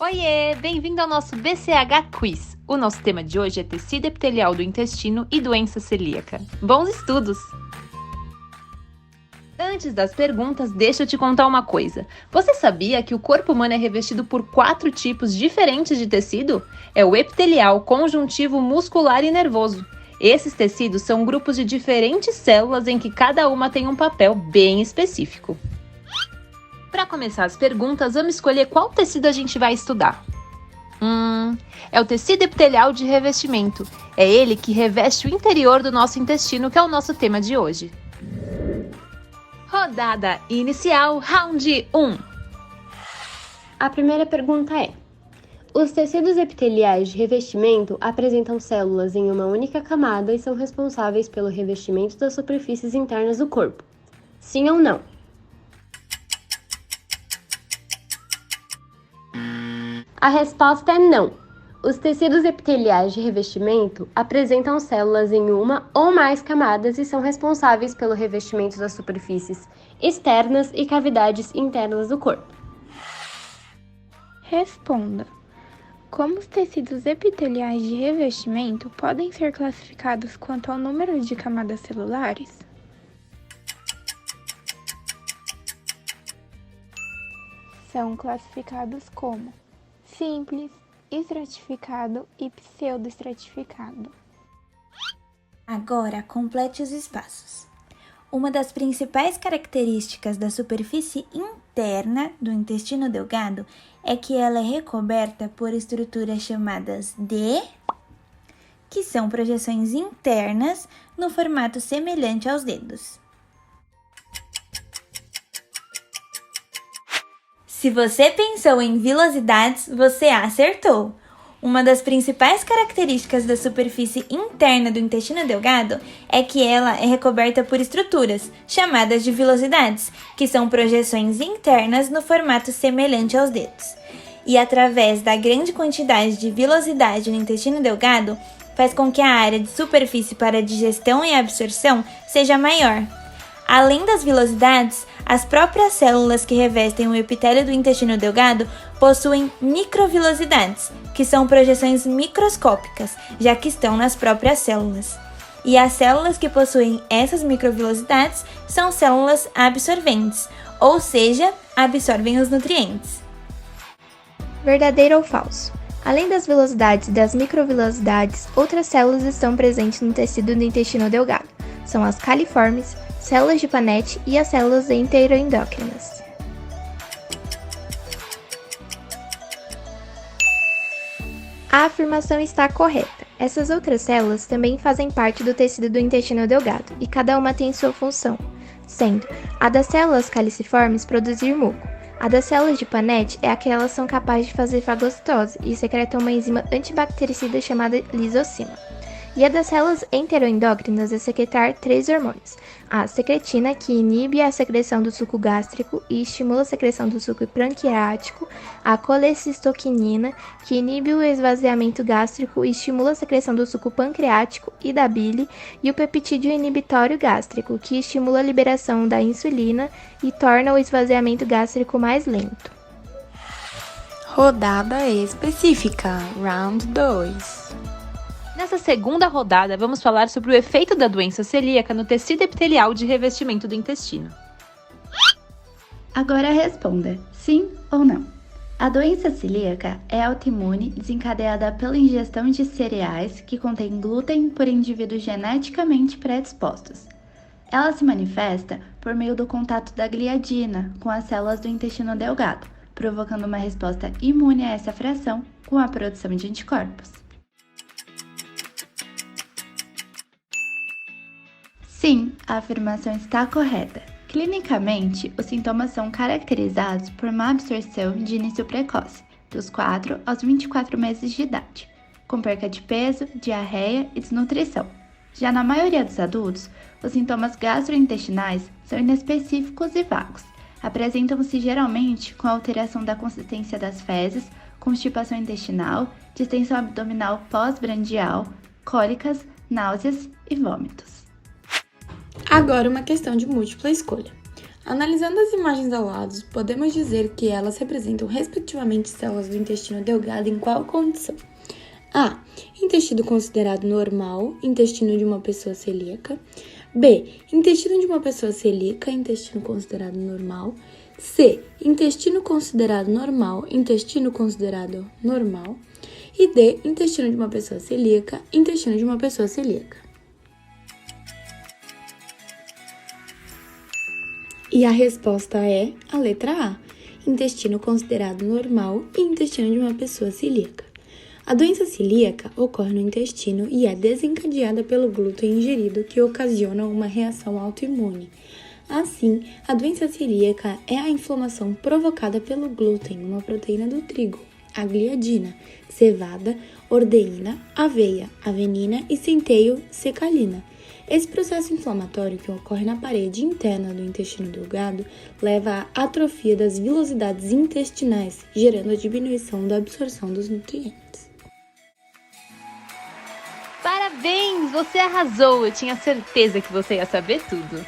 Oiê! Bem-vindo ao nosso BCH Quiz. O nosso tema de hoje é tecido epitelial do intestino e doença celíaca. Bons estudos! Antes das perguntas, deixa eu te contar uma coisa. Você sabia que o corpo humano é revestido por 4 tipos diferentes de tecido? É o epitelial, conjuntivo, muscular e nervoso. Esses tecidos são grupos de diferentes células em que cada uma tem um papel bem específico. Para começar as perguntas, vamos escolher qual tecido a gente vai estudar. É o tecido epitelial de revestimento. É ele que reveste o interior do nosso intestino, que é o nosso tema de hoje. Rodada inicial, round 1. A primeira pergunta é: os tecidos epiteliais de revestimento apresentam células em uma única camada e são responsáveis pelo revestimento das superfícies internas do corpo? Sim ou não? A resposta é não. Os tecidos epiteliais de revestimento apresentam células em uma ou mais camadas e são responsáveis pelo revestimento das superfícies externas e cavidades internas do corpo. Responda: como os tecidos epiteliais de revestimento podem ser classificados quanto ao número de camadas celulares? São classificados como simples, estratificado e pseudoestratificado. Agora, complete os espaços. Uma das principais características da superfície interna do intestino delgado é que ela é recoberta por estruturas chamadas de, que são projeções internas no formato semelhante aos dedos. Se você pensou em vilosidades, você acertou! Uma das principais características da superfície interna do intestino delgado é que ela é recoberta por estruturas, chamadas de vilosidades, que são projeções internas no formato semelhante aos dedos. E através da grande quantidade de vilosidade no intestino delgado, faz com que a área de superfície para digestão e absorção seja maior. Além das vilosidades, as próprias células que revestem o epitélio do intestino delgado possuem microvilosidades, que são projeções microscópicas, já que estão nas próprias células. E as células que possuem essas microvilosidades são células absorventes, ou seja, absorvem os nutrientes. Verdadeiro ou falso? Além das vilosidades e das microvilosidades, outras células estão presentes no tecido do intestino delgado. São as califormes, células de Paneth e as células enteroendócrinas. A afirmação está correta. Essas outras células também fazem parte do tecido do intestino delgado e cada uma tem sua função, sendo a das células caliciformes produzir muco. A das células de Paneth é a que elas são capazes de fazer fagocitose e secretam uma enzima antibactericida chamada lisocima. E a das células enteroendócrinas é secretar 3 hormônios: a secretina, que inibe a secreção do suco gástrico e estimula a secreção do suco pancreático, a colecistoquinina, que inibe o esvaziamento gástrico e estimula a secreção do suco pancreático e da bile, e o peptídeo inibitório gástrico, que estimula a liberação da insulina e torna o esvaziamento gástrico mais lento. Rodada específica, round 2. Nessa segunda rodada, vamos falar sobre o efeito da doença celíaca no tecido epitelial de revestimento do intestino. Agora responda, sim ou não. A doença celíaca é autoimune desencadeada pela ingestão de cereais que contêm glúten por indivíduos geneticamente predispostos. Ela se manifesta por meio do contato da gliadina com as células do intestino delgado, provocando uma resposta imune a essa fração com a produção de anticorpos. Sim, a afirmação está correta. Clinicamente, os sintomas são caracterizados por má absorção de início precoce, dos 4 aos 24 meses de idade, com perca de peso, diarreia e desnutrição. Já na maioria dos adultos, os sintomas gastrointestinais são inespecíficos e vagos. Apresentam-se geralmente com alteração da consistência das fezes, constipação intestinal, distensão abdominal pós-brandial, cólicas, náuseas e vômitos. Agora uma questão de múltipla escolha. Analisando as imagens ao lado, podemos dizer que elas representam respectivamente células do intestino delgado em qual condição? A. Intestino considerado normal, intestino de uma pessoa celíaca. B. Intestino de uma pessoa celíaca, intestino considerado normal. C. Intestino considerado normal, intestino considerado normal. E D. Intestino de uma pessoa celíaca, intestino de uma pessoa celíaca. E a resposta é a letra A. Intestino considerado normal e intestino de uma pessoa celíaca. A doença celíaca ocorre no intestino e é desencadeada pelo glúten ingerido, que ocasiona uma reação autoimune. Assim, a doença celíaca é a inflamação provocada pelo glúten, uma proteína do trigo, a gliadina, cevada, ordeína, aveia, avenina e centeio, secalina. Esse processo inflamatório que ocorre na parede interna do intestino delgado leva à atrofia das vilosidades intestinais, gerando a diminuição da absorção dos nutrientes. Parabéns! Você arrasou! Eu tinha certeza que você ia saber tudo.